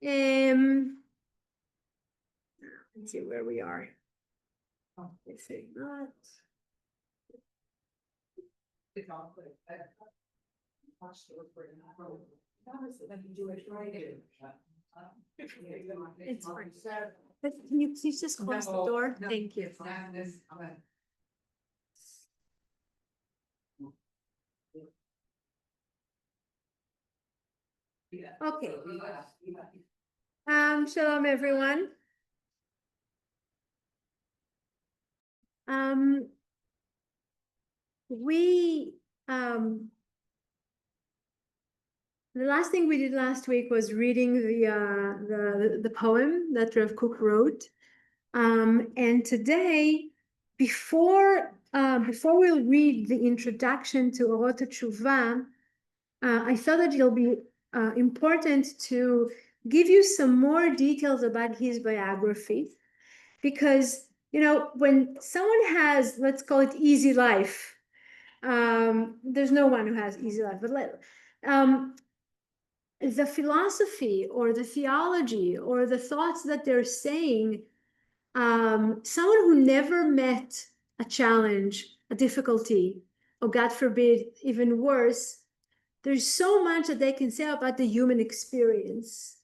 Let's see where we are. Let's see, not. It's fine. Can you please just close the door? Thank you. Okay. Shalom, everyone. The last thing we did last week was reading the poem that Rav Kook wrote. And today, before we'll read the introduction to Orot HaTshuva, I thought that it'll be important to give you some more details about his biography, because when someone has, let's call it easy life, there's no one who has easy life, but the philosophy or the theology or the thoughts that they're saying, someone who never met a challenge, a difficulty, or God forbid, even worse, there's so much that they can say about the human experience.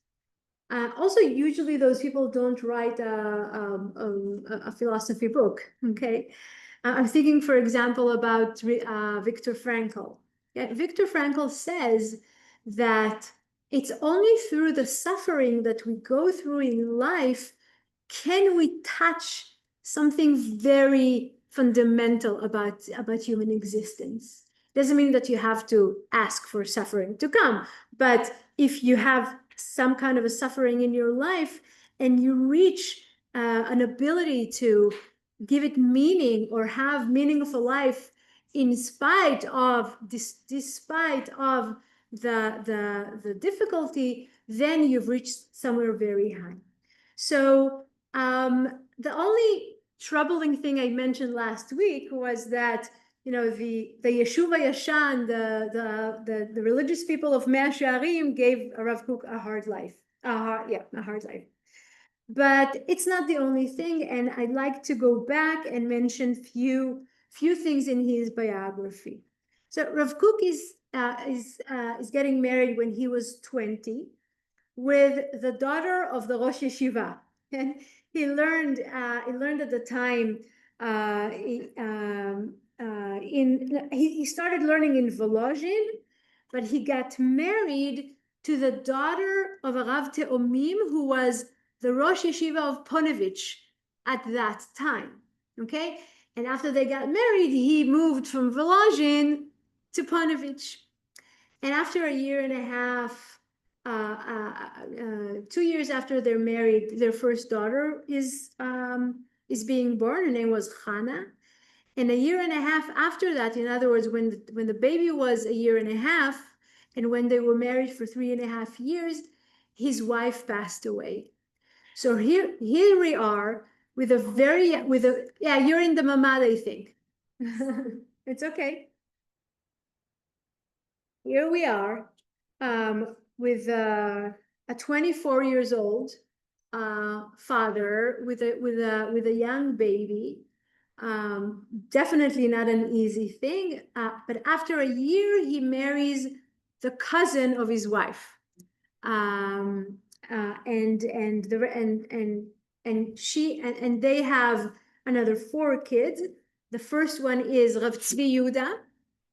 Also, usually those people don't write a philosophy book, okay? I'm thinking, for example, about Viktor Frankl. Yeah, Viktor Frankl says that it's only through the suffering that we go through in life can we touch something very fundamental about human existence. Doesn't mean that you have to ask for suffering to come, but if you have some kind of a suffering in your life and you reach an ability to give it meaning or have meaningful life in spite of the difficulty, then you've reached somewhere very high. So the only troubling thing I mentioned last week was that the Yeshuv Yashan, the religious people of Mea Shearim gave Rav Kook a hard life. A hard life. But it's not the only thing, and I'd like to go back and mention few things in his biography. So Rav Kook is getting married when he was 20 with the daughter of the Rosh Yeshiva, and he learned at the time he started learning in Volozhin, but he got married to the daughter of a Rav Teomim who was the Rosh Yeshiva of Ponevezh at that time. Okay, and after they got married, he moved from Volozhin to Ponevezh, and after a year and a half, 2 years after they're married, their first daughter is being born. Her name was Chana. And a year and a half after that, in other words, when the baby was a year and a half, and when they were married for 3.5 years, his wife passed away. So here we are with a yeah, you're in the mamad, I think. It's okay. Here we are with a 24 years old father with a young baby. Definitely not an easy thing. But after a year, he marries the cousin of his wife, and they have another 4 kids. The first one is Rav Tzvi Yehuda,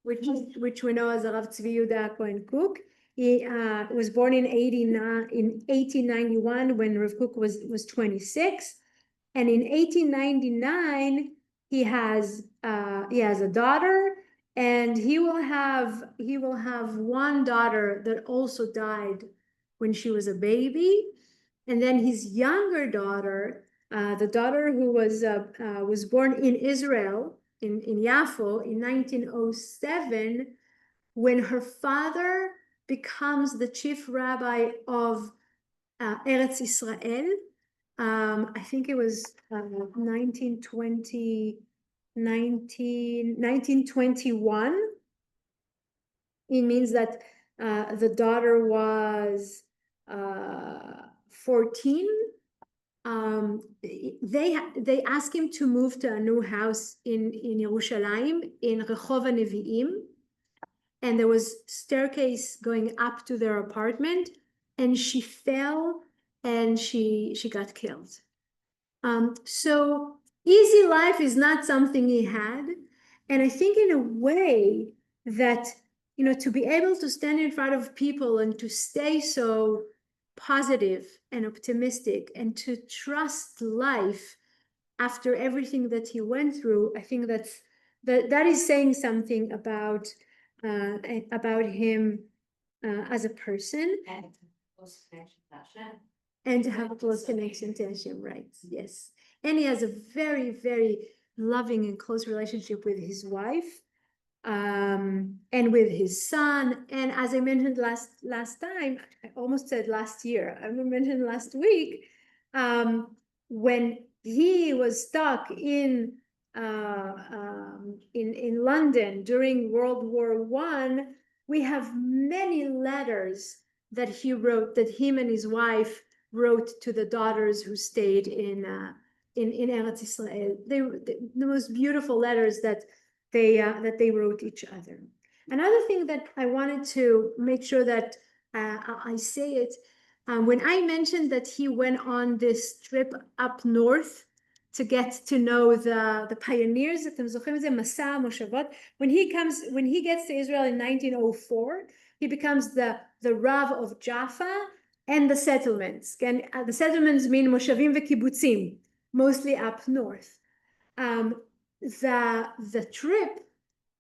which we know as Rav Tzvi Yehuda Cohen Kook. He was born in 1891 when Rav Kook was 26, and in 1899 he has a daughter, and he will have one daughter that also died when she was a baby, and then his younger daughter, the daughter who was born in Israel, in Yafo in 1907, when her father becomes the chief rabbi of Eretz Israel. I think it was 1921. It means that the daughter was 14, they asked him to move to a new house in Yerushalayim, in Rehov HaNevi'im, and there was staircase going up to their apartment, and she fell and she got killed. So easy life is not something he had, and I think in a way that, you know, to be able to stand in front of people and to stay so positive and optimistic and to trust life after everything that he went through, I think that is saying something about him as a person. And to have a close connection to Hashem, right? Yes. And he has a very, very loving and close relationship with his wife, and with his son. And as I mentioned last time, I almost said last year, I mentioned last week, when he was stuck in London during World War I, we have many letters that he wrote, that him and his wife wrote to the daughters who stayed in Eretz Israel. The most beautiful letters that they wrote each other. Another thing that I wanted to make sure that I say it, when I mentioned that he went on this trip up north to get to know the pioneers, when he gets to Israel in 1904, he becomes the Rav of Jaffa and the settlements. And the settlements mean moshavim v'kibbutzim, mostly up north. The trip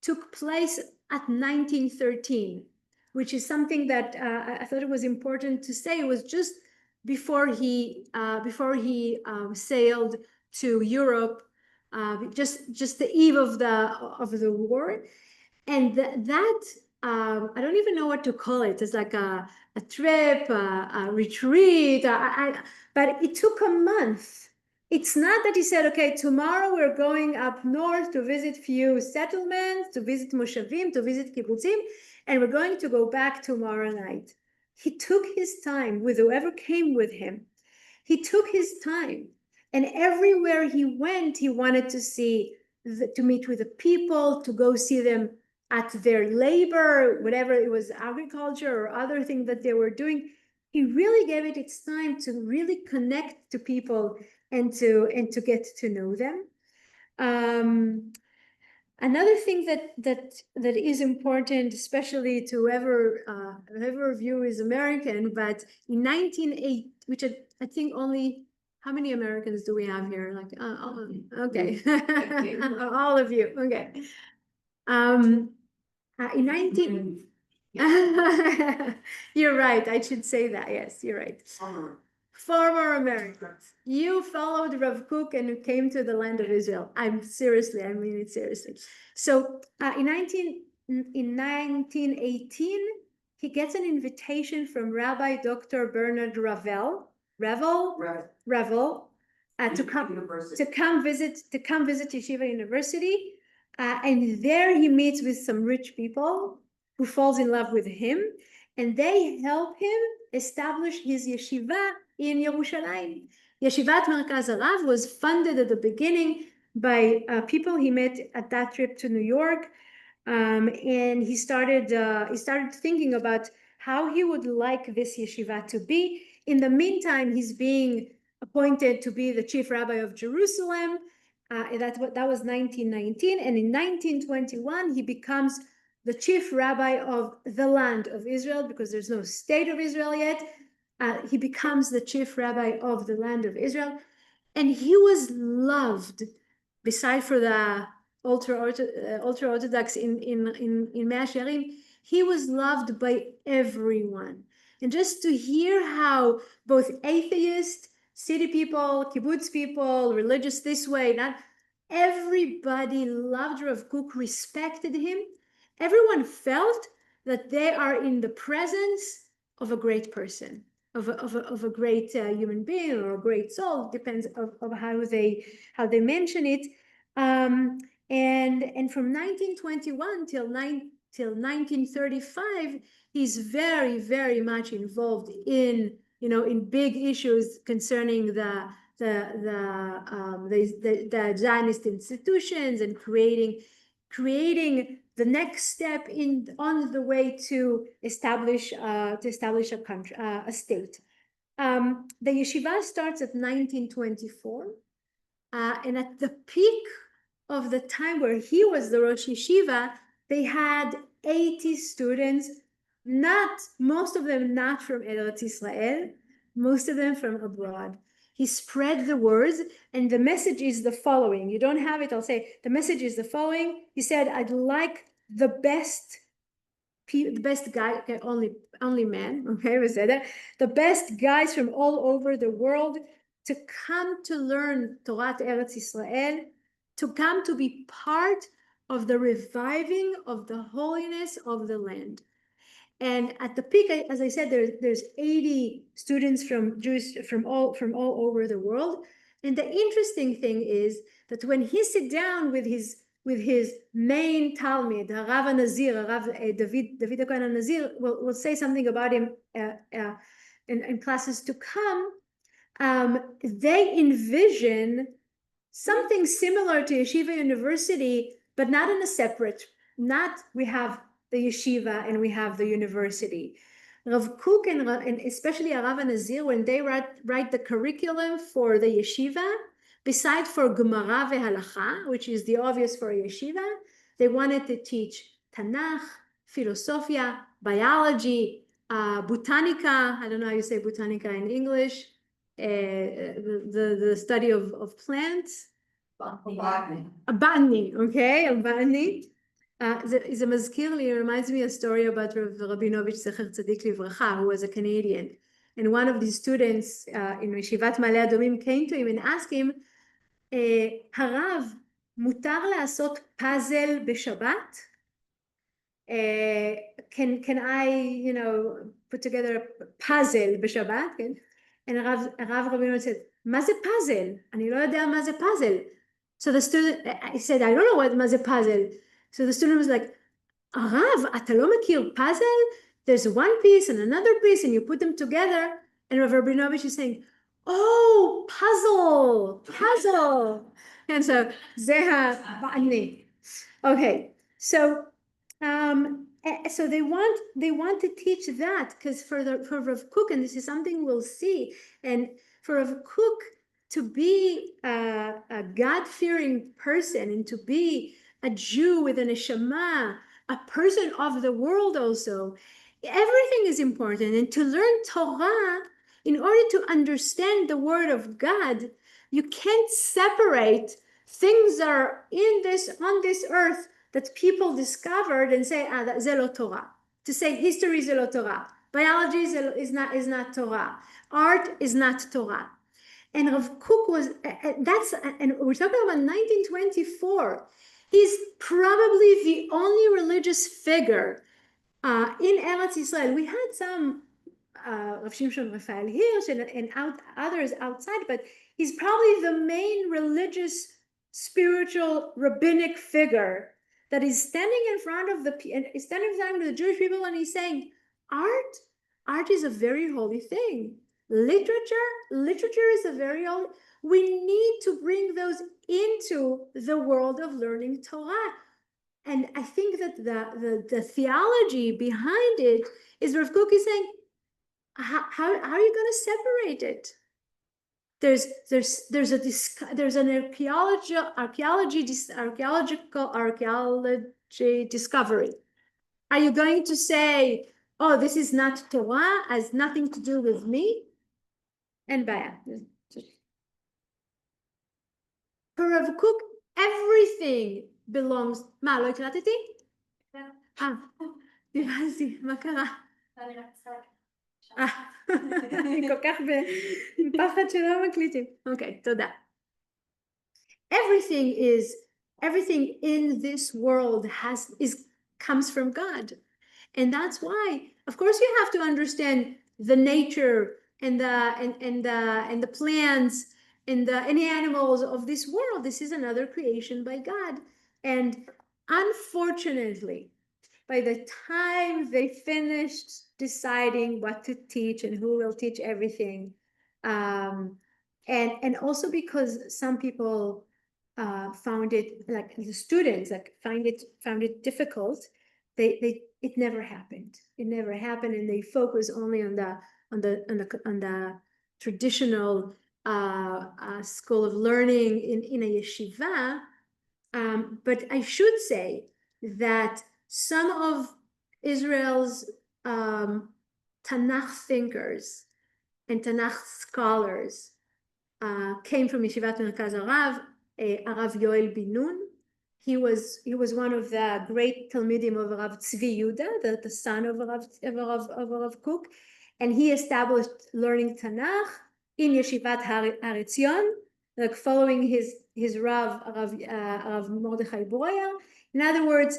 took place at 1913, which is something that I thought it was important to say. It was just before he sailed to Europe, just the eve of the war, and that I don't even know what to call it. It's like a trip, a retreat, but it took a month. It's not that he said, okay, tomorrow we're going up north to visit few settlements, to visit moshavim, to visit kibbutzim, and we're going to go back tomorrow night. He took his time with whoever came with him. He took his time, and everywhere he went, he wanted to meet with the people, to go see them at their labor, whatever it was, agriculture or other thing that they were doing. He really gave it its time to really connect to people and to get to know them. Another thing that is important, especially to whoever of you is American, but in 1908, which I think only, how many Americans do we have here? Like, okay, all of you, okay. In 19, you're right, I should say that, yes, you're right. Former Americans. You followed Rav Kook and you came to the land of Israel. I mean it seriously. So in 1918, he gets an invitation from Rabbi Dr. Bernard Revel to come visit Yeshiva University. And there he meets with some rich people who falls in love with him, and they help him establish his yeshiva in Yerushalayim. Yeshivat Merkaz Harav was funded at the beginning by people he met at that trip to New York, and he started thinking about how he would like this yeshiva to be. In the meantime, he's being appointed to be the chief rabbi of Jerusalem. That was 1919, and in 1921 he becomes the chief rabbi of the land of Israel, because there's no state of Israel yet. He becomes the chief rabbi of the land of Israel, and he was loved, beside for the ultra-Orthodox in Mea Shearim, he was loved by everyone. And just to hear how both atheists, city people, kibbutz people, religious this way, not everybody loved Rav Kook, respected him. Everyone felt that they are in the presence of a great person, of a great human being or a great soul. Depends of how they mention it. And from 1921 till 1935, he's very, very much involved in in big issues concerning the Zionist institutions and creating the next step on the way to establish a country, a state. The yeshiva starts at 1924, and at the peak of the time where he was the Rosh Yeshiva, they had 80 students, most of them not from Eretz Israel, most of them from abroad. He spread the words, and the message is the following. You don't have it, I'll say. The message is the following. He said, I'd like the best guy, okay, only men, okay, we said that. The best guys from all over the world to come to learn Torah Eretz Israel, to come to be part of the reviving of the holiness of the land. And at the peak, as I said, there's 80 students from all over the world. And the interesting thing is that when he sit down with his main Talmud, Rav Nazir, Rav David Cohen Nazir, we'll say something about him in classes to come. They envision something similar to Yeshiva University, but not in a separate. We have the yeshiva and we have the university. Rav Kook and especially Rav Nazir, when they write the curriculum for the yeshiva, besides for Gemara veHalacha, which is the obvious for a yeshiva, they wanted to teach Tanakh, philosophia, biology, botanica. I don't know how you say botanica in English. The study of plants. Botany, okay, botany. זה מזכיר לי, it reminds me a story about Rabbanit Zecher Tzadik Livracha, who was a Canadian. And one of these students in Yeshivat Ma'ale Adumim came to him and asked him, הרב, מותר לעשות פאזל בשבת? Can I, put together a puzzle בשבת? And הרב Rabbanit said, מה זה פאזל? אני לא יודע מה זה פאזל. So the student, he said, I don't know מה זה פאזל. So the student was like, Arav, אתה לא מכיר puzzle? There's one piece and another piece and you put them together. And Rav Rabinovich is saying, oh, puzzle. And so, זה הבעני. Okay, so they want to teach that because for Rav Kook, and this is something we'll see, and for Rav Kook to be a God-fearing person and to be a Jew with an neshama, a person of the world also, everything is important. And to learn Torah, in order to understand the word of God, you can't separate things that are on this earth that people discovered and say, זה לא Torah. To say history is לא Torah. Biology is not Torah. Art is not Torah. And Rav Kook was, and we're talking about 1924. He's probably the only religious figure in Eretz Israel. We had some Rav Shimshon Raphael Hirsch and others outside, but he's probably the main religious, spiritual, rabbinic figure that is standing in front of the Jewish people, and he's saying, art is a very holy thing. Literature is a very old. We need to bring those into the world of learning Torah. And I think that the theology behind it is Rav Kook is saying, how are you going to separate it? There's an archaeology discovery. Are you going to say, oh, this is not Torah, has nothing to do with me? And baya. For Rav Kook, everything belongs. מה, לא הקלטתי? דיברתי, מה קרה? אני כל כך בפחד שלא מקליטים. אוקיי, תודה. Everything in this world comes from God. And that's why, of course, you have to understand the nature and the plants and any animals of this world. This is another creation by God. And unfortunately, by the time they finished deciding what to teach and who will teach everything, and also because some people found it, like the students, like found it difficult, it never happened. It never happened, and they focus only on the traditional school of learning in a yeshiva. But I should say that some of Israel's Tanakh thinkers and Tanakh scholars came from Yeshivat Merkaz Arav, Arav Yoel Bin Nun. He was one of the great Talmidim of Rav Tzvi Yuda, the son of Rav Kook, and he established learning Tanakh in Yeshivat Har Etzion, like following his Rav Mordechai Boyer. In other words,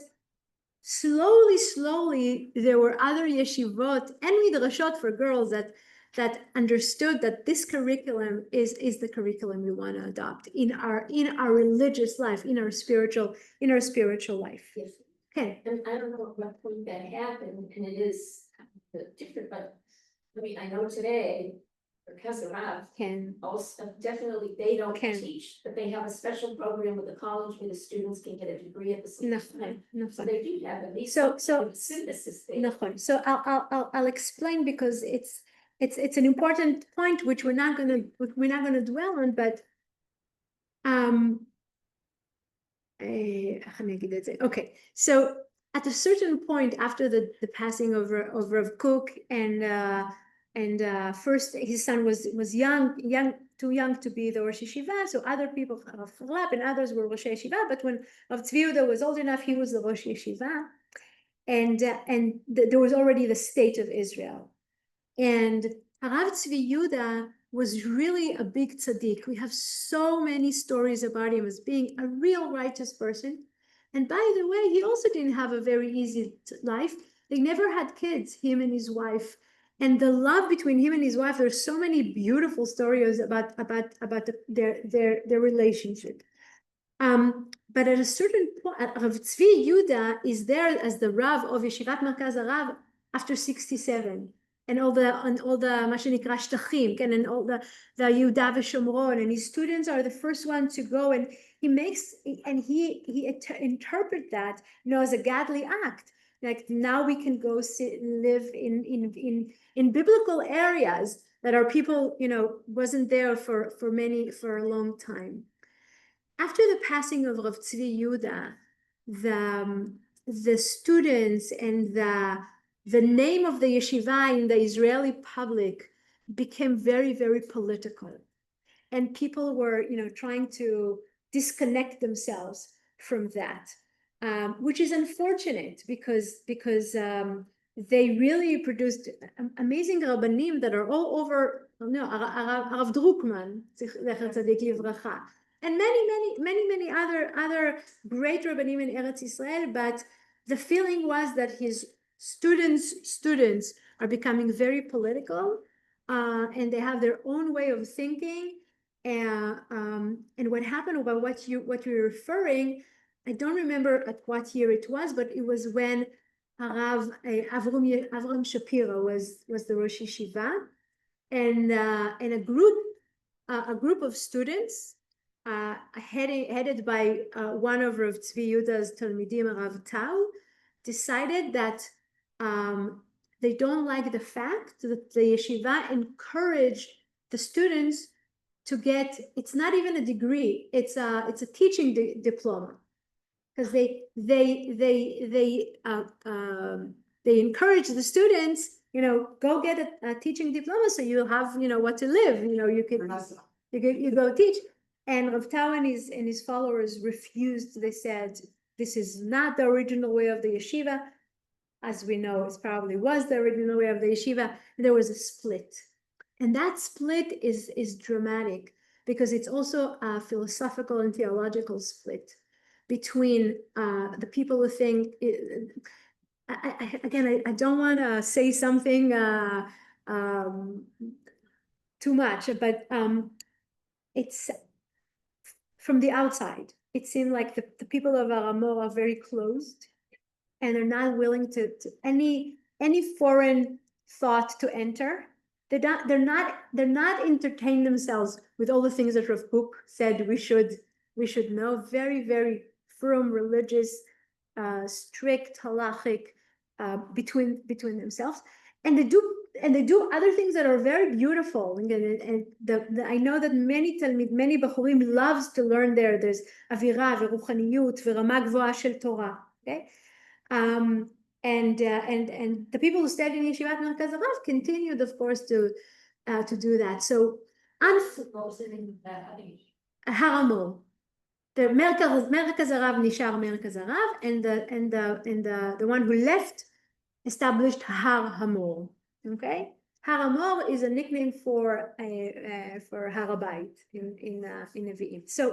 slowly, there were other yeshivot and midrashot for girls that understood that this curriculum is the curriculum we want to adopt in our religious life, in our spiritual life. Yes. Okay. And I don't know at what point that happened, and it is different, but I mean, I know today, because of Rav, also definitely they don't teach, but they have a special program with the college where the students can get a degree at the same time. So they do have at least so synthesis there. So I'll explain, because it's an important point which we're not gonna dwell on, but okay, so at a certain point after the passing of Rav Kook, and first his son was too young to be the Rosh Yeshiva, so other people, Rav Chlap and others, were Rosh Yeshiva, but when Rav Tzvi Yehuda was old enough, he was the Rosh Yeshiva, and there was already the state of Israel. And Harav Tzvi Yehuda was really a big tzaddik. We have so many stories about him as being a real righteous person. And by the way, he also didn't have a very easy life. They never had kids, him and his wife. And the love between him and his wife, there's so many beautiful stories about their relationship. But at a certain point, Rav Tzvi Yehuda is there as the Rav of Yeshivat Merkaz Arav after 67, and all the מה שנקרא שטחים, and all the Yehuda v'Shomron, and his students are the first one to go, and he interprets that, as a godly act. Like, now we can go live in biblical areas that our people, wasn't there for a long time. After the passing of Rav Tzvi Yehuda, the students and the name of the yeshiva in the Israeli public became very, very political, and people were, trying to disconnect themselves from that, which is unfortunate, because they really produced amazing rabbanim that are all over. Arav Drukman, zecher tzadik livracha, and many other great rabbanim in Eretz Israel. But the feeling was that his students are becoming very political, and they have their own way of thinking. And what happened about what you're referring, I don't remember at what year it was, but it was when Avram Shapiro was the Rosh Yeshiva, and a group of students headed by one of Rav Tzvi Yehuda's Talmidim, Rav Tau, decided that they don't like the fact that the yeshiva encouraged the students to get, it's not even a degree, it's a teaching diploma, because they encourage the students, go get a teaching diploma, so you'll have, what to live, you go teach. And Rav Tau and his followers refused. They said, this is not the original way of the yeshiva. As we know, it probably was the original way of the yeshiva. And there was a split. And that split is dramatic, because it's also a philosophical and theological split between the people who think, I don't want to say something too much, but it's from the outside, it seemed like the people of Aramor are very closed, and they're not willing to any foreign thought to enter. They're not entertain themselves with all the things that Rav Kook said we should know. Very, very firm, religious, strict, halachic, between themselves, and they do other things that are very beautiful. And I know that many Bachurim loves to learn there. There's Avira, Veruchaniyut, Verama Gvoa Shel Torah. Okay. And the people who studied in Yeshivat Merkaz Harav continued, of course, to do that. So, Haramol, the Merkaz Harav nishar Merkaz Harav, and the one who left established Har Hamor. Okay, Har Hamor is a nickname for Har HaBayit in Nevi'im. So,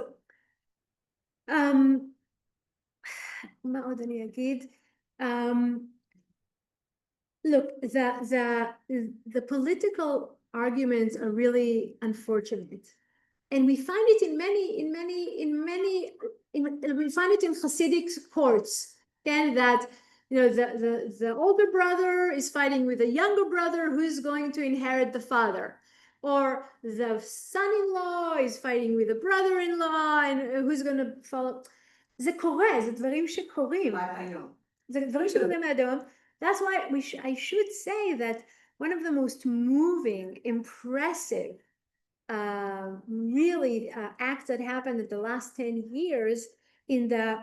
מה עוד אני אגיד? Look, the political arguments are really unfortunate, and we find it we find it in Hasidic courts. Again, that the older brother is fighting with the younger brother who's going to inherit the father, or the son-in-law is fighting with the brother-in-law and who's going to follow. זה קורה, זה דברים שקורים. זה דברים שקורים מהיום. That's why I should say that one of the most moving, impressive, really acts that happened in the last 10 years in the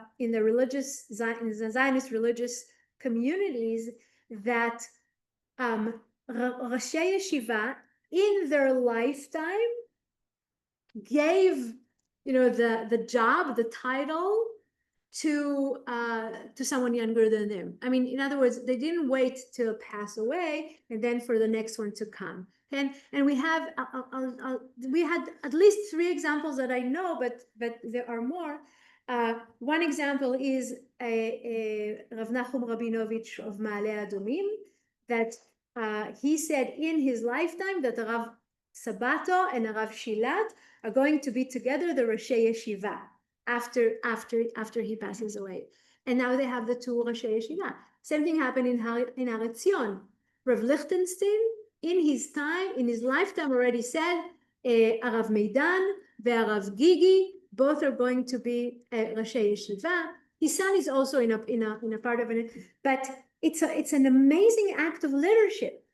Zionist religious communities, that Rashi Yeshiva in their lifetime gave the job, the title, to someone younger than them. I mean, in other words, they didn't wait till pass away and then for the next one to come. And we had at least 3 examples that I know, but there are more. One example is Rav Nachum Rabinovich of Ma'ale Adumim, that he said in his lifetime that Rav Sabato and Rav Shilat are going to be together, the Roshei Yeshiva, after he passes away. And now they have the 2 Roshei Yeshiva. Same thing happened in Har Etzion. Rav Lichtenstein, in his lifetime already said, Arav Meidan ve'Arav Gigi, both are going to be Roshei Yeshiva. His son is also in a part of it, but it's an amazing act of leadership,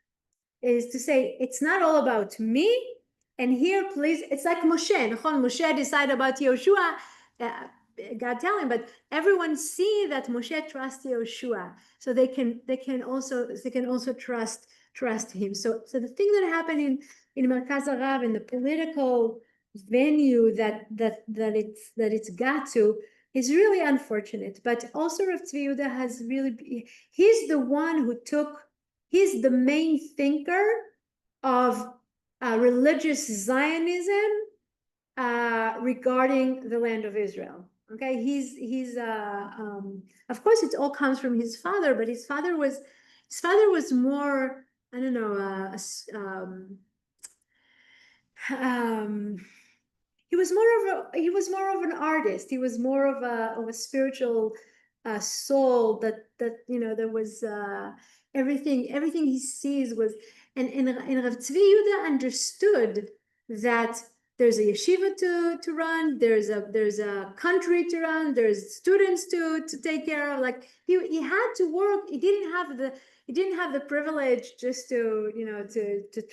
is to say it's not all about me. And here, please, it's like Moshe. Moshe decided about Yehoshua. God tell him, but everyone see that Moshe trusts Yehoshua, so they can also trust him. So the thing that happened in Merkaz Harav, in the political venue that it's got to, is really unfortunate. But also Rav Tzvi Yehuda has really, he's the one who he's the main thinker of religious Zionism regarding the land of Israel. Okay, he's of course it all comes from his father, but his father was more, I don't know, he was more of an artist. He was more of a spiritual soul that there was everything he sees was, and Rav Tzvi Yehuda understood that there's a yeshiva to run, there's a country to run, there's students to take care of. Like he had to work. He didn't have the privilege just to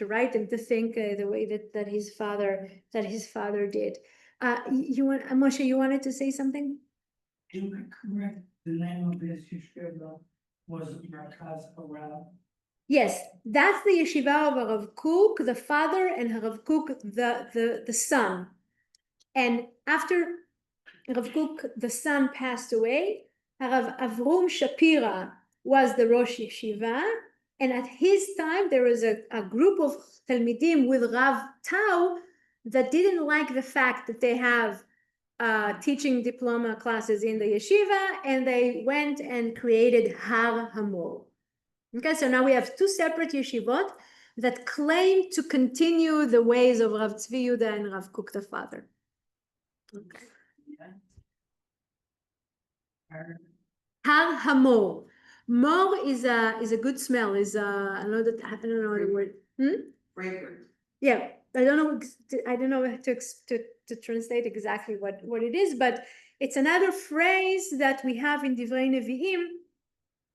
write and to think the way that his father did. Moshe, you wanted to say something? Am I correct? The name of this yeshiva was Merkaz Harav. Yes, that's the yeshiva of Rav Kook, the father, and Rav Kook, the son. And after Rav Kook, the son, passed away, Rav Avrum Shapira was the Rosh Yeshiva, and at his time there was a group of Talmidim with Rav Tau that didn't like the fact that they have teaching diploma classes in the yeshiva, and they went and created Har Hamor. Okay, so now we have 2 separate yeshivot that claim to continue the ways of Rav Tzvi Yehuda and Rav Kook the father. Okay. Har Hamor. Mor is a good smell. I don't know the word. Fragrant. Yeah, I don't know. I don't know to translate exactly what it is, but it's another phrase that we have in Divrei Nevi'im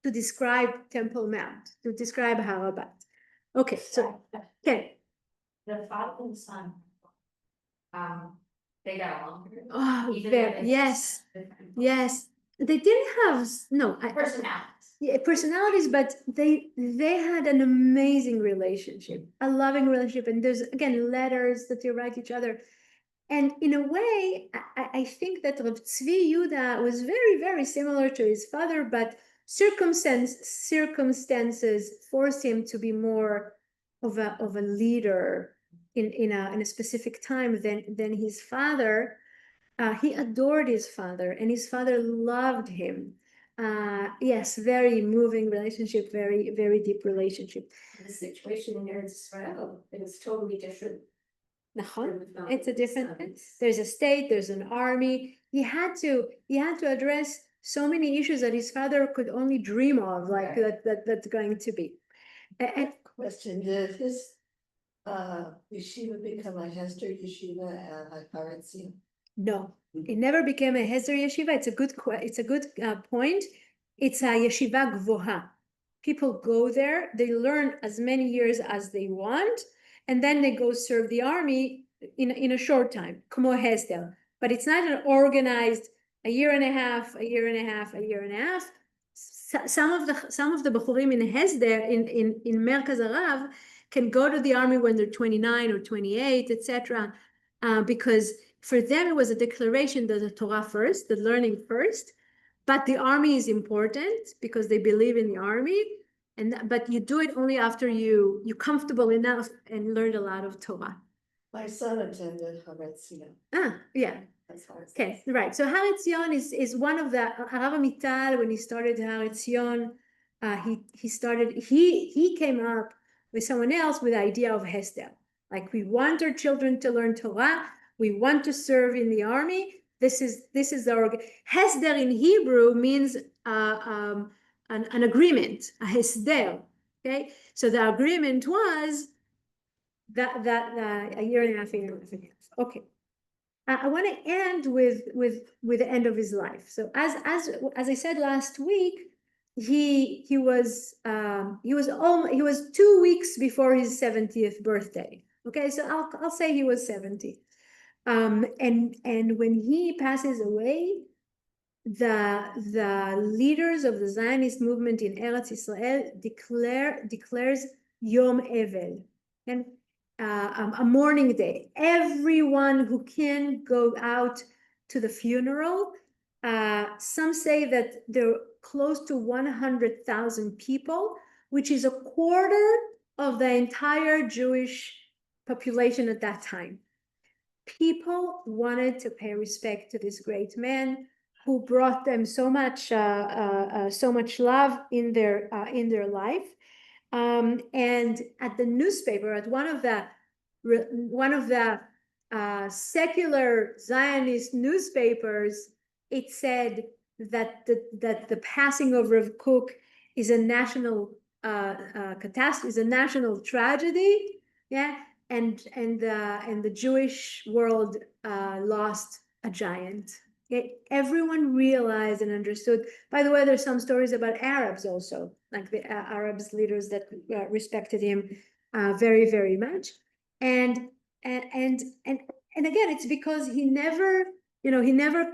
to describe Temple Mount, to describe Harabat. Okay, so okay. The father and son. They got along. Oh, Even though they- yes, yes. They didn't have Personalities. yeah, personalities, but they had an amazing relationship, a loving relationship, and there's again letters that they write each other. And in a way, I think that Rav Tzvi Yehuda was very, very similar to his father, but circumstances forced him to be more of a leader in a specific time than his father. He adored his father, and his father loved him. Yes, very moving relationship, very, very deep relationship. The situation in Eretz Israel, it was totally different. It's a different, there's a state, there's an army. He had to address so many issues that his father could only dream of, like that's going to be. And Question, did his yeshiva become a Hester yeshiva at Paratzi? no, it never became a Hesder yeshiva. It's a good point. It's a yeshiva gvoha. People go there, they learn as many years as they want, and then they go serve the army in a short time, como Hesder. But it's not an organized a year and a half. Some of the Bechurim in Hesder in Merkaz Arav can go to the army when they're 29 or 28, etc. Because for them, it was a declaration that the Torah first, the learning first, but the army is important because they believe in the army. But you do it only after you're comfortable enough and learned a lot of Torah. My son attended Paratzi. Yeah. Okay, right. So Har Etzion is one of the Harav Amital. When he started Har Etzion, he came up with someone else with the idea of Hesder. Like, we want our children to learn Torah. We want to serve in the army. This is the Hesder in Hebrew means an agreement, a Hesder. Okay, so the agreement was that a year and a half. Okay. I want to end with the end of his life. So as I said last week, he was 2 weeks before his 70th birthday. Okay, so I'll say he was 70. And when he passes away, the leaders of the Zionist movement in Eretz Israel declares Yom Evel, and a mourning day. Everyone who can go out to the funeral. Some say that there are close to 100,000 people, which is a quarter of the entire Jewish population at that time. People wanted to pay respect to this great man who brought them so much love in their life. And at the newspaper, at one of the secular Zionist newspapers, it said that the passing of Rav Kook is a national catastrophe, is a national tragedy. Yeah, and the Jewish world lost a giant. Everyone realized and understood. By the way, there's some stories about Arabs also, like the Arabs leaders that respected him very, very much. And again, it's because he never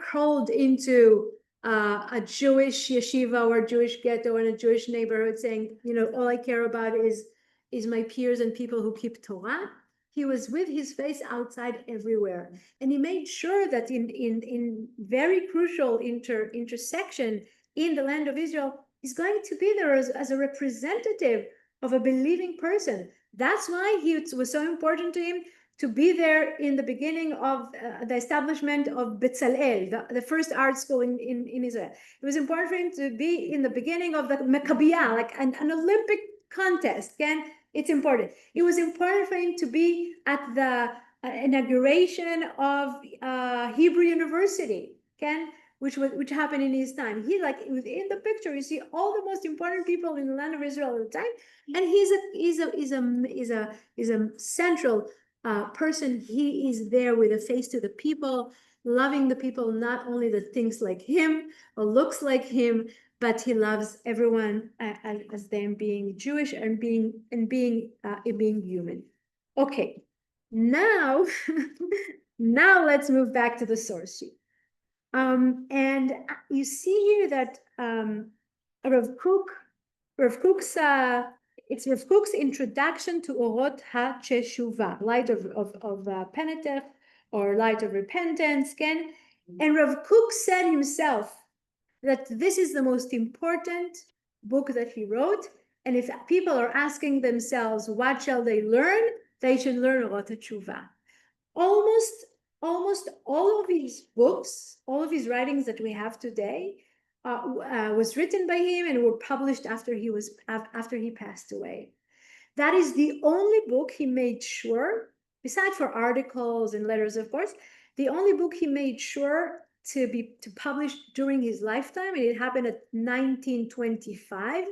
crawled into a Jewish yeshiva or a Jewish ghetto in a Jewish neighborhood saying, all I care about is my peers and people who keep Torah. He was with his face outside everywhere. And he made sure that in very crucial intersection in the land of Israel, he's going to be there as a representative of a believing person. That's why it was so important to him to be there in the beginning of the establishment of Betzalel, the first art school in Israel. It was important for him to be in the beginning of the Maccabiah, like an Olympic contest. Again, it's important. It was important for him to be at the inauguration of Hebrew University, which happened in his time. He like within the picture, you see all the most important people in the land of Israel at the time, and he's a central person. He is there with a face to the people, loving the people, not only the things like him or looks like him, but he loves everyone as them being Jewish and being human. Okay, now now let's move back to the source sheet. And you see here that Rav Kook's it's Rav Kook's introduction to Orot HaTeshuvah, light of penitence or light of repentance, Ken. And Rav Kook said himself that this is the most important book that he wrote. And if people are asking themselves, what shall they learn? They should learn Orot HaTeshuvah. Almost all of his books, all of his writings that we have today, was written by him and were published after he passed away. That is the only book he made sure, besides for articles and letters, of course, the only book he made sure to publish during his lifetime, and it happened at 1925.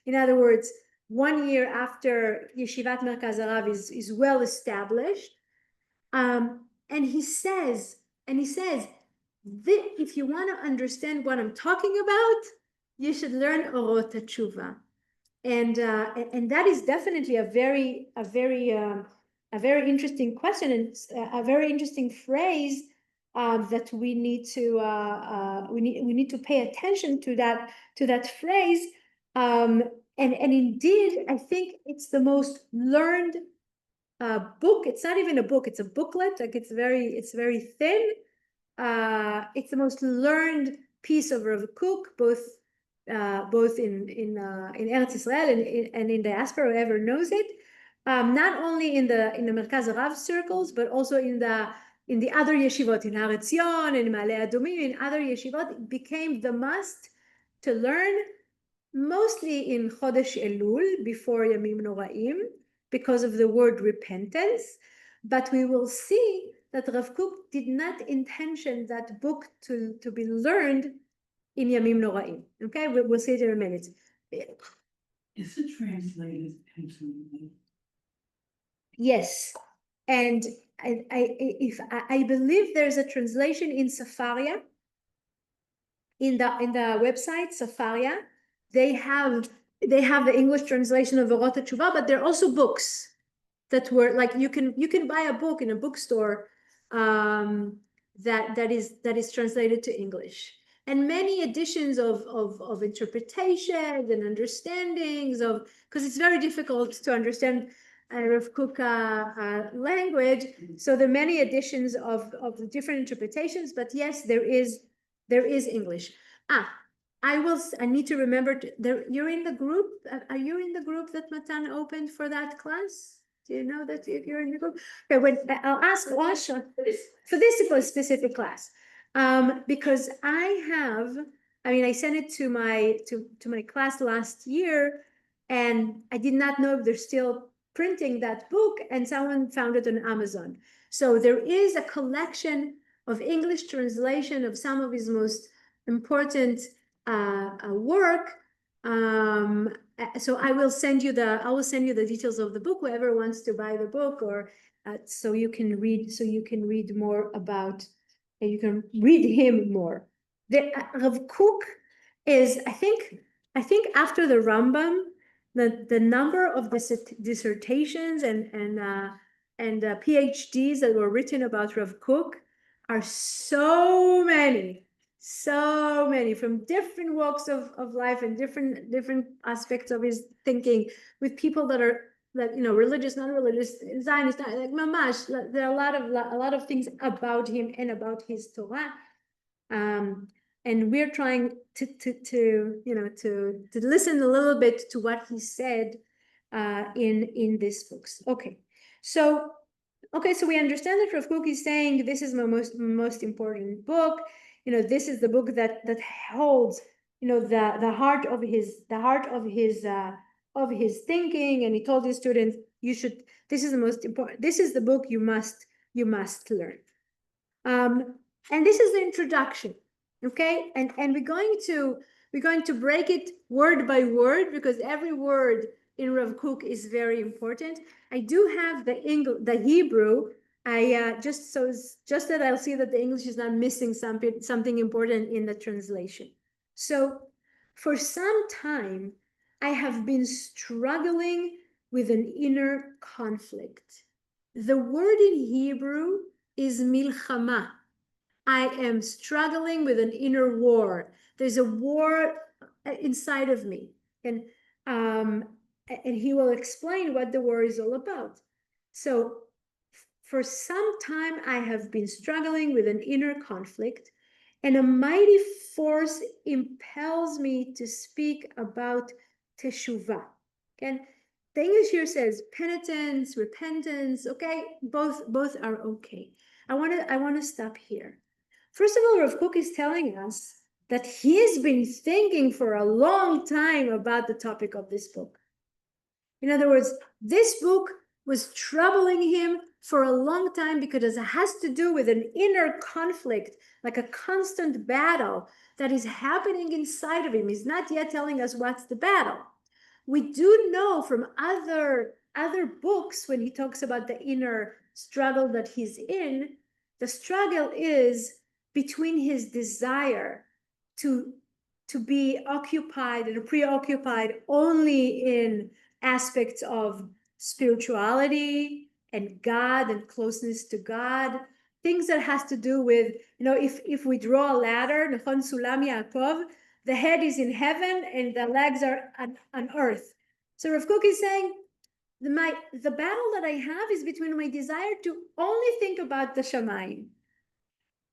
In other words, 1 year after Yeshivat Merkaz Harav is well established. And he says, if you want to understand what I'm talking about, you should learn Orot HaTeshuvah. And that is definitely a very interesting question and a very interesting phrase that we need to pay attention to that phrase. And indeed, I think it's the most learned book. It's not even a book, it's a booklet. Like it's very thin. It's the most learned piece of Rav Kook, both in Eretz Israel and in diaspora, whoever knows it. Not only in the Merkaz Harav circles, but also in the other yeshivot, in Har Etzion and Ma'ale Adumim, in other yeshivot. It became the must to learn, mostly in Chodesh Elul, before Yamim Noraim, because of the word repentance. But we will see that Rav Kook did not intention that book to be learned in Yamim Noraim. Okay, we'll see it in a minute. Is it translated into English? Yes, and I believe there's a translation in Safaria, in the website Safaria. They have the English translation of Orot HaTeshuvah, but there are also books that were like you can buy a book in a bookstore that is translated to English, and many editions of interpretations and understandings of, because it's very difficult to understand Rav Kook language. So there are many editions of the different interpretations, but yes, there is English. I need to remember you're in the group. Are you in the group that Matan opened for that class? Do you know that you're in the group? Okay, I'll ask Osha for this specific class, because I sent it to my class last year, and I did not know if they're still printing that book, and someone found it on Amazon. So there is a collection of English translation of some of his most important work. So I will send you the details of the book, whoever wants to buy the book, or so you can read more about, and you can read him more. The Rav Kook is, I think after the Rambam, the number of dissertations and PhDs that were written about Rav Kook are so many from different walks of life and different aspects of his thinking, with people that religious, non-religious, Zionist, like mamash. There are a lot of things about him and about his Torah, and we're trying to listen a little bit to what he said in these books. Okay, so we understand that Rav Kook is saying this is my most important book. This is the book that holds, the heart of his thinking. And he told his students, this is the most important. This is the book you must learn. And this is the introduction. Okay, and we're going to break it word by word because every word in Rav Kook is very important. I do have the Hebrew. I just that I'll see that the English is not missing something important in the translation. So for some time, I have been struggling with an inner conflict. The word in Hebrew is milchama. I am struggling with an inner war. There's a war inside of me. And he will explain what the war is all about. So for some time, I have been struggling with an inner conflict, and a mighty force impels me to speak about teshuvah. Okay? The English here says penitence, repentance. Okay, both are okay. I want to stop here. First of all, Rav Kook is telling us that he's been thinking for a long time about the topic of this book. In other words, this book was troubling him for a long time because it has to do with an inner conflict, like a constant battle that is happening inside of him. He's not yet telling us what's the battle. We do know from other books when he talks about the inner struggle that he's in, the struggle is between his desire to be occupied and preoccupied only in aspects of spirituality and God and closeness to God, things that has to do with, if we draw a ladder, Nechon Sulam Yaakov, the head is in heaven and the legs are on earth. So Rav Kook is saying, the battle that I have is between my desire to only think about the Shamayim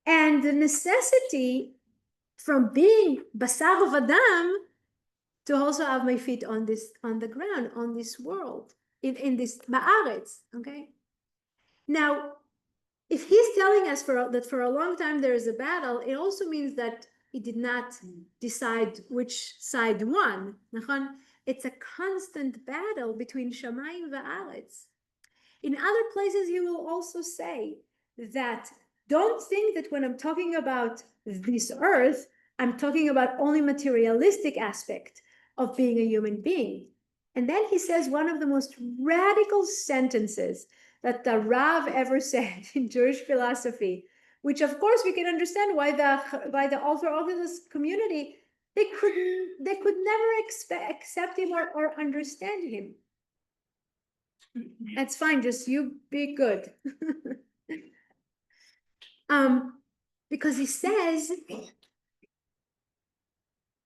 and the necessity from being basar of Adam to also have my feet on the ground, on this world, in this Ma'aretz, okay? Now, if he's telling us that for a long time there is a battle, it also means that he did not decide which side won. It's a constant battle between Shamayim and Aretz. In other places, he will also say that don't think that when I'm talking about this earth, I'm talking about only materialistic aspect of being a human being. And then he says one of the most radical sentences that the Rav ever said in Jewish philosophy, which of course we can understand why the ultra-Orthodox community, they could never accept him or understand him. That's fine, just you be good. Because he says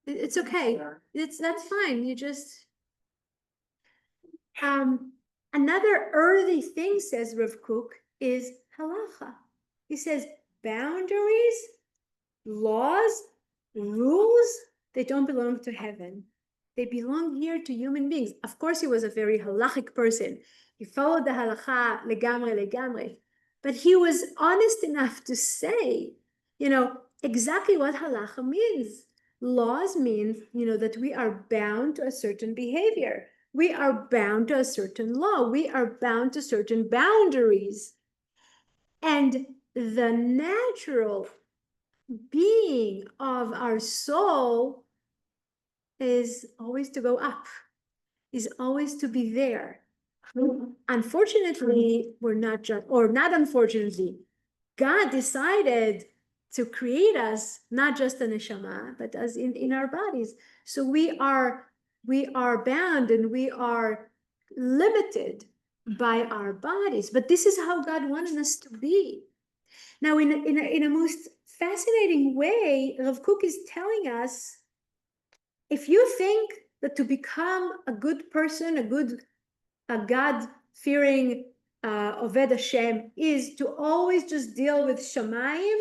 it's okay. That's fine. You just another earthy thing, says Rav Kook, is halacha. He says boundaries, laws, rules, they don't belong to heaven. They belong here to human beings. Of course, he was a very halachic person. He followed the halacha legamre. But he was honest enough to say, exactly what halacha means. Laws mean, that we are bound to a certain behavior. We are bound to a certain law. We are bound to certain boundaries. And the natural being of our soul is always to go up, is always to be there. Unfortunately, not unfortunately, God decided to create us, not just a neshama, but as in our bodies. So we are bound and we are limited by our bodies. But this is how God wanted us to be. Now, in a most fascinating way, Rav Kook is telling us, if you think that to become a good person, a God-fearing Oved Hashem is to always just deal with Shamayim,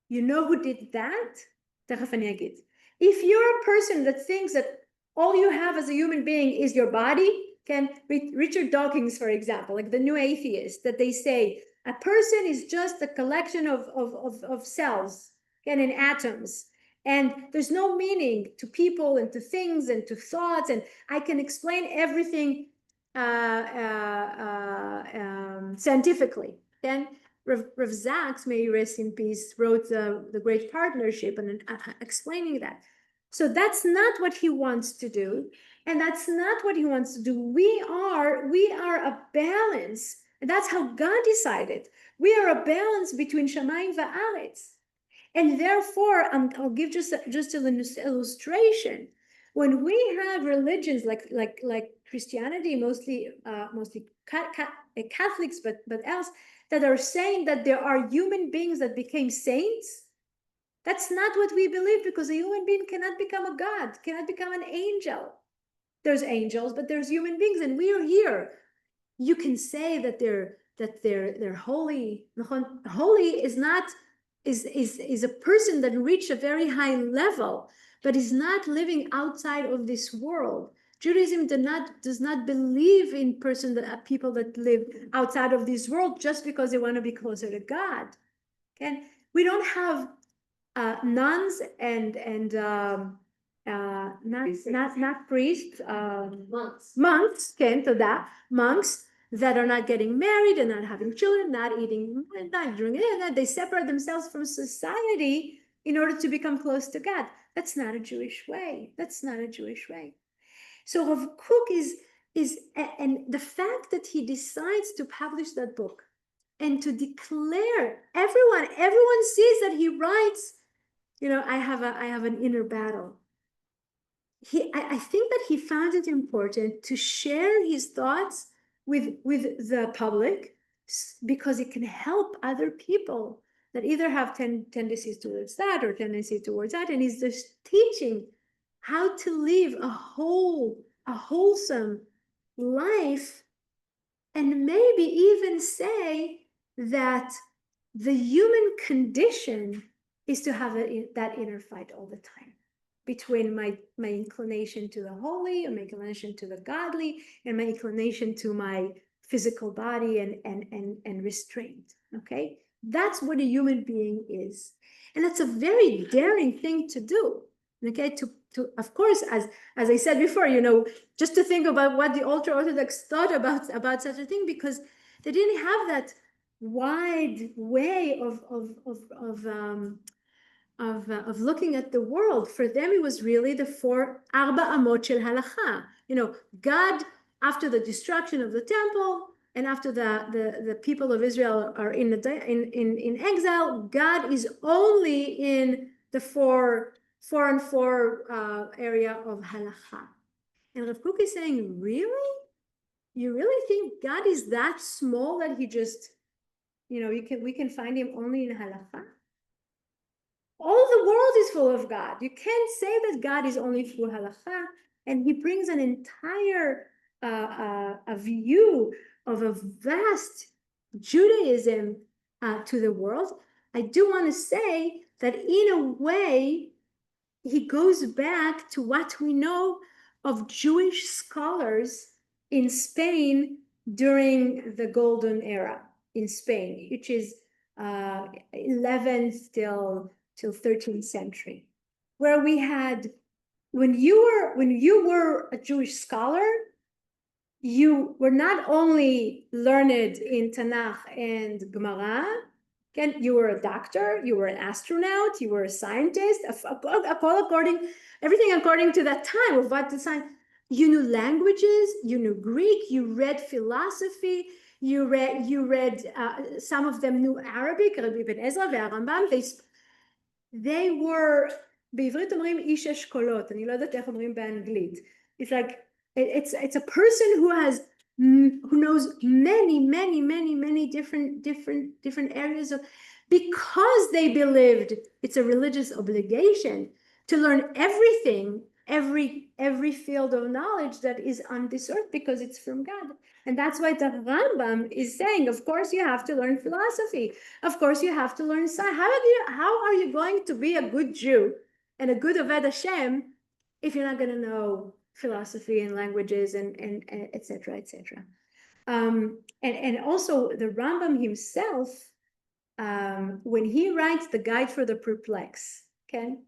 You know who did that? If you're a person that thinks that all you have as a human being is your body, Richard Dawkins, for example, like the new atheist, that they say a person is just a collection of cells and in atoms. And there's no meaning to people and to things and to thoughts. And I can explain everything scientifically. Rav Zaks, may he rest in peace, wrote the Great Partnership and explaining that. So that's not what he wants to do, and that's not what he wants to do. We are a balance, and that's how God decided. We are a balance between Shamayim va'aretz, and therefore, I'll give just an illustration. When we have religions like Christianity, mostly Catholics, but else, that are saying that there are human beings that became saints, that's not what we believe, because a human being cannot become a god, cannot become an angel. There's angels, but there's human beings, and we are here. You can say that they're holy. Holy is not is a person that reached a very high level, but is not living outside of this world. Judaism does not believe in people that live outside of this world just because they want to be closer to God. Okay, we don't have nuns and not priests, monks, okay, so that monks that are not getting married and not having children, not eating, not drinking, they separate themselves from society in order to become close to God. That's not a Jewish way. That's not a Jewish way. So Rav Kook and the fact that he decides to publish that book and to declare, everyone sees that he writes, I have an inner battle. I think that he found it important to share his thoughts with the public, because it can help other people that either have tendencies towards that or tendencies towards that, and he's just teaching how to live a wholesome life, and maybe even say that the human condition is to have that inner fight all the time between my inclination to the holy and my inclination to the godly and my inclination to my physical body and restraint. Okay, that's what a human being is, and that's a very daring thing to do. Okay, to of course, as I said before, just to think about what the ultra-Orthodox thought about such a thing, because they didn't have that wide way of looking at the world. For them, it was really the four arba amot shel halacha. God, after the destruction of the temple and after the people of Israel are in exile, God is only in the four area of halacha. And Rav Kook is saying, really? You really think God is that small that he just, we can find him only in halacha? All the world is full of God. You can't say that God is only through halacha. And he brings an entire a view of a vast Judaism to the world. I do want to say that in a way, he goes back to what we know of Jewish scholars in Spain during the Golden Era in Spain, which is 11th till 13th century, where we had, when you were a Jewish scholar, you were not only learned in Tanakh and Gemara, you were a doctor, you were an astronaut, you were a scientist, everything according to that time of what the science. You knew languages, you knew Greek, you read philosophy, you read some of them knew Arabic, Rabbi Ibn Ezra והרמב"ם, they were, בעברית אומרים איש אשכולות, אני לא יודעת איך אומרים באנגלית. It's like, it's a person who knows many different areas of, because they believed it's a religious obligation to learn everything, every field of knowledge that is on this earth, because it's from God. And that's why the Rambam is saying, of course you have to learn philosophy, of course you have to learn science. How are you going to be a good Jew and a good Oved Hashem if you're not going to know philosophy and languages and etc. And also the Rambam himself, when he writes the Guide for the Perplexed, okay,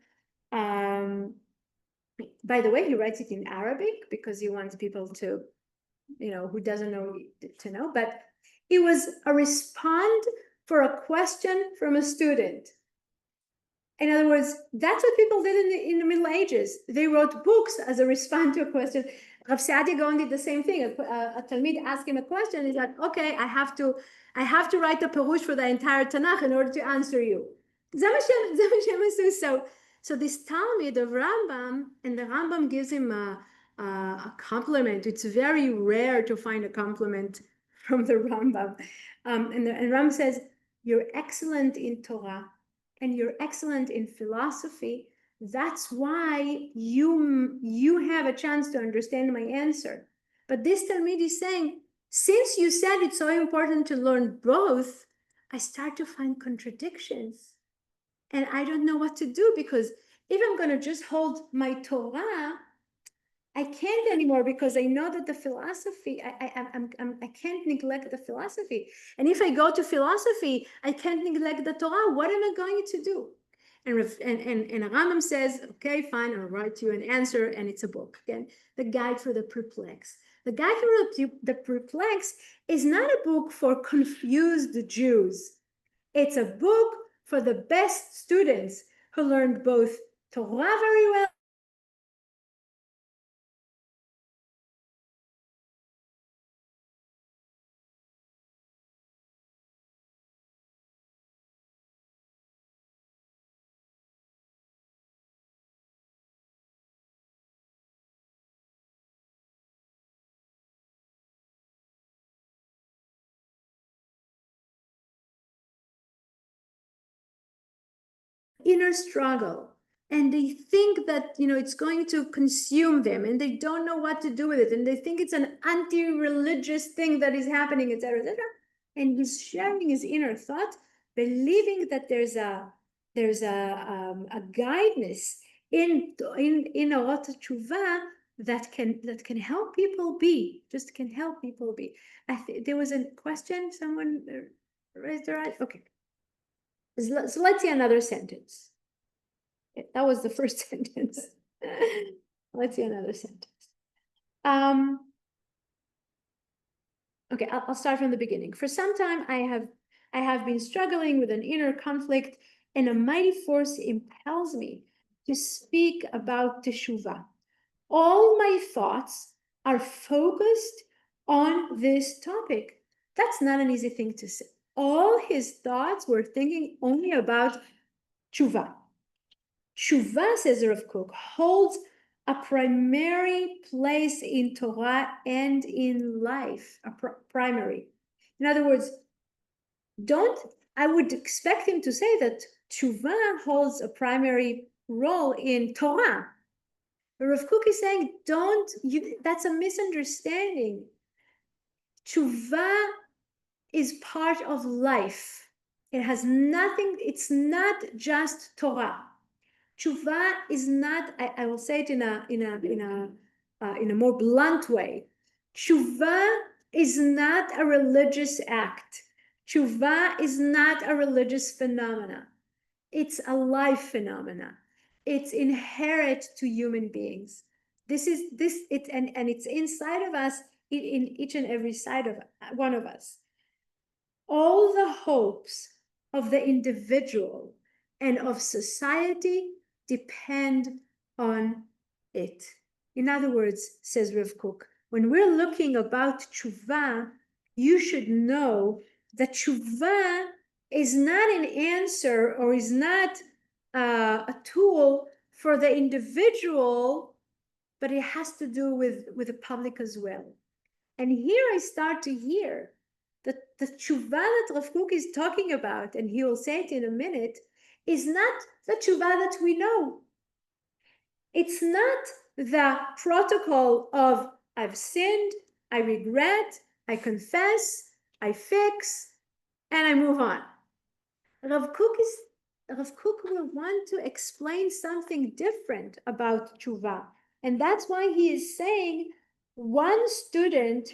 by the way, he writes it in Arabic because he wants people to, who doesn't know, to know, but it was a response for a question from a student. In other words, that's what people did in the Middle Ages. They wrote books as a response to a question. Rav Saadia Gaon did the same thing. A Talmid asked him a question. He's like, okay, I have to write a perush for the entire Tanakh in order to answer you. So this Talmid of Rambam, and the Rambam gives him a compliment. It's very rare to find a compliment from the Rambam. And Rambam says, you're excellent in Torah and you're excellent in philosophy. That's why you have a chance to understand my answer. But this Talmid is saying, since you said it's so important to learn both, I start to find contradictions. And I don't know what to do, because if I'm going to just hold my Torah, I can't anymore, because I know that the philosophy, I can't neglect the philosophy. And if I go to philosophy, I can't neglect the Torah. What am I going to do? And Rambam says, okay, fine, I'll write you an answer, and it's a book. Again, the Guide for the Perplexed. The Guide for the Perplexed is not a book for confused Jews. It's a book for the best students who learned both Torah very well inner struggle, and they think that it's going to consume them, and they don't know what to do with it, and they think it's an anti-religious thing that is happening, etc., etc. And he's sharing his inner thought, believing that there's a guidance in Orot Tshuva that can help people be, just can help people be. There was a question, someone raised their hand. Okay. So let's see another sentence. That was the first sentence. Let's see another sentence. Okay, I'll start from the beginning. For some time, I have been struggling with an inner conflict, and a mighty force impels me to speak about teshuvah. All my thoughts are focused on this topic. That's not an easy thing to say. All his thoughts were thinking only about tshuva. Tshuva, says Rav Kook, holds a primary place in Torah and in life, primary. In other words, I would expect him to say that tshuva holds a primary role in Torah. But Rav Kook is saying, that's a misunderstanding. Tshuva is part of life. It has nothing, it's not just Torah. Tshuva is not, I will say it in a more blunt way. Tshuva is not a religious act. Tshuva is not a religious phenomena. It's a life phenomena. It's inherent to human beings. And it's inside of us, in each and every side of one of us. All the hopes of the individual and of society depend on it. In other words, says Rav Kook, when we're looking about tshuva, you should know that tshuva is not an answer, or is not a tool for the individual, but it has to do with the public as well. And here I start to hear that the tshuva that Rav Kook is talking about, and he will say it in a minute, is not the tshuva that we know. It's not the protocol of I've sinned, I regret, I confess, I fix, and I move on. Rav Kook will want to explain something different about tshuva, and that's why he is saying one student.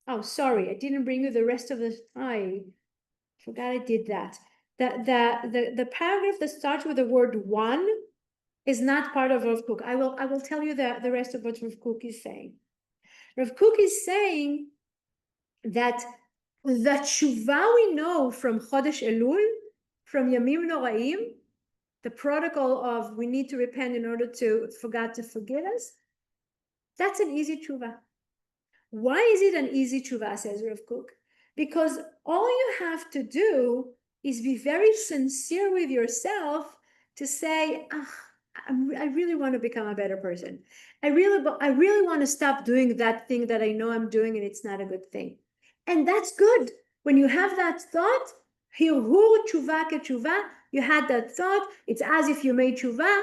Oh, sorry, I didn't bring you the rest of the. I forgot I did that. The paragraph that starts with the word one is not part of Rav Kook. I will tell you the rest of what Rav Kook is saying. Rav Kook is saying that the tshuva we know from Chodesh Elul, from Yamim Noraim, the protocol of we need to repent in order for God to forgive us, that's an easy tshuva. Why is it an easy tshuva, says Rav Kook? Because all you have to do is be very sincere with yourself to say, I really want to become a better person. I really want to stop doing that thing that I know I'm doing and it's not a good thing. And that's good. When you have that thought, hirhur tshuva ketshuva, you had that thought, it's as if you made tshuva,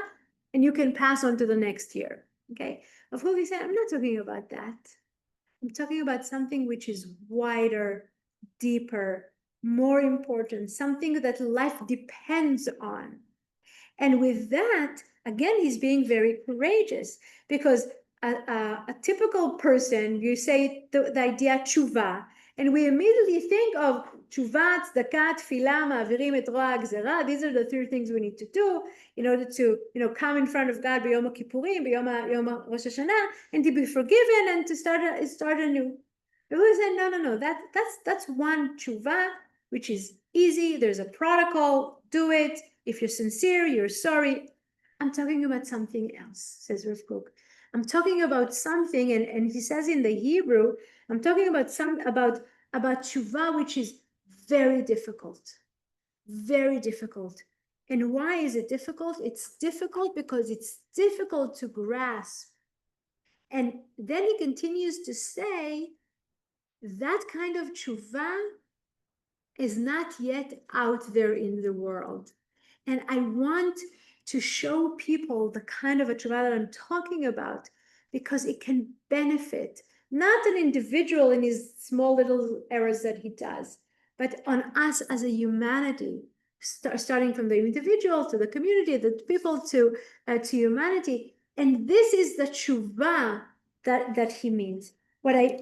and you can pass on to the next year. Okay? Of course, he said, I'm not talking about that. I'm talking about something which is wider, deeper, more important, something that life depends on. And with that, again, he's being very courageous, because a typical person, you say the idea tshuva, and we immediately think of tshuva, tzedakah, tefillah, ma'avirim et ro'a gzera. These are the three things we need to do in order to, come in front of God b'yom kippurim, b'yom Rosh Hashanah, and to be forgiven and to start anew. But we said, no, that's one tshuva, which is easy. There's a protocol. Do it. If you're sincere, you're sorry. I'm talking about something else, says Rav Kook. I'm talking about something, and he says in the Hebrew, I'm talking about about tshuva, which is very difficult. Very difficult. And why is it difficult? It's difficult because it's difficult to grasp. And then he continues to say that kind of tshuva is not yet out there in the world. And I want to show people the kind of a tshuva that I'm talking about, because it can benefit not an individual in his small little errors that he does, but on us as a humanity, starting from the individual to the community, the people to humanity. And this is the tshuva that he means. I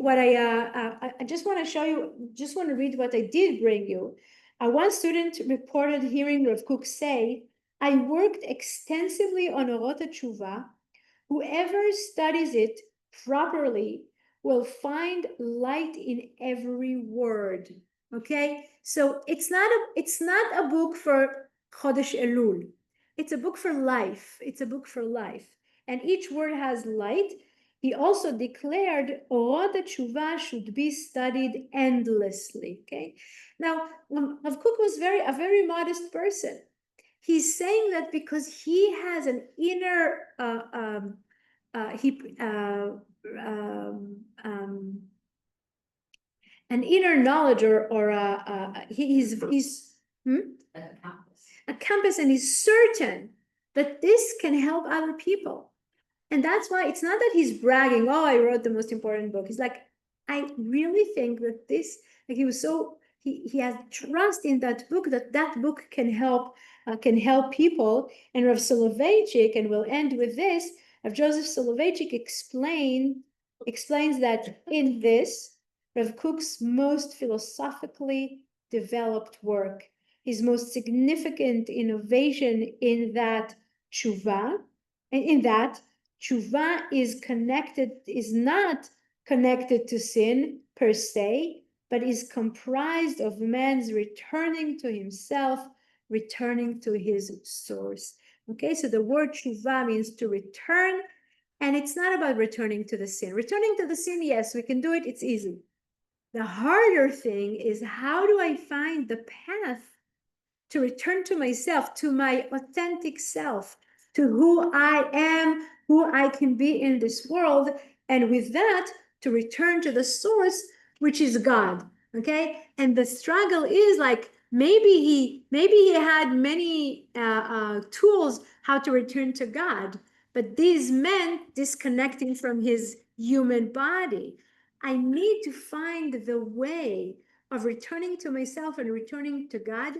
just want to show you, just want to read what I did bring you. One student reported hearing Rav Kook say, I worked extensively on Orot HaTshuva. Whoever studies it properly will find light in every word. Okay, so it's not a book for Chodesh Elul. It's a book for life. It's a book for life, and each word has light. He also declared Orot HaTshuva should be studied endlessly. Okay, now Rav Kook was a very modest person. He's saying that because he has an inner an inner knowledge, or he's a compass, and he's certain that this can help other people. And that's why it's not that he's bragging, oh, I wrote the most important book. He's like, I really think that this, like, he has trust in that book, that book can help people. And Rav Soloveitchik, and we'll end with this, Rav Joseph Soloveitchik explains that in this, Rav Kook's most philosophically developed work, his most significant innovation in that tshuva, and in that tshuva is not connected to sin per se, but is comprised of man's returning to himself, returning to his source. Okay, so the word tshuva means to return, and it's not about returning to the sin. Returning to the sin, yes, we can do it, it's easy. The harder thing is, how do I find the path to return to myself, to my authentic self, to who I am, who I can be in this world, and with that, to return to the source, which is God, okay? And the struggle is like, maybe he had many tools how to return to God, but these meant disconnecting from his human body. I need to find the way of returning to myself and returning to God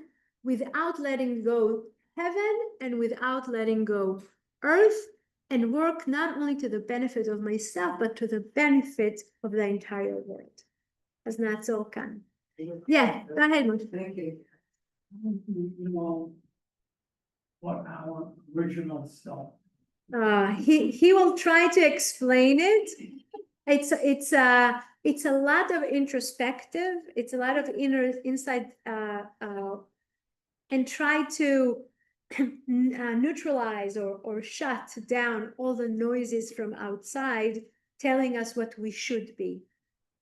without letting go heaven and without letting go earth, and work not only to the benefit of myself, but to the benefit of the entire world. As not so can. Yeah, go ahead, Moshe. Thank you. You know what our original self. He will try to explain it. It's it's a lot of introspective, it's a lot of inside, and try to neutralize or shut down all the noises from outside telling us what we should be.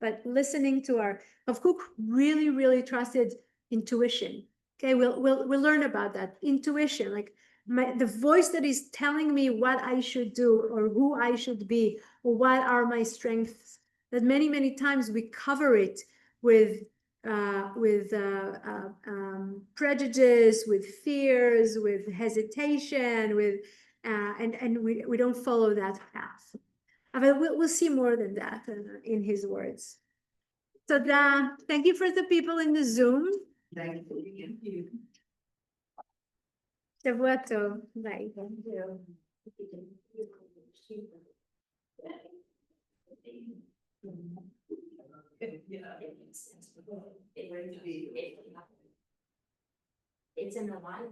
But listening to our, of Cook really trusted intuition. Okay, we'll learn about that. Intuition, like the voice that is telling me what I should do or who I should be or what are my strengths. That many times we cover it with prejudice, with fears, with hesitation, with and we don't follow that path. But we'll see more than that in his words. So thank you for the people in the Zoom. Thank you. Shavua tov. Bye. It's in the line.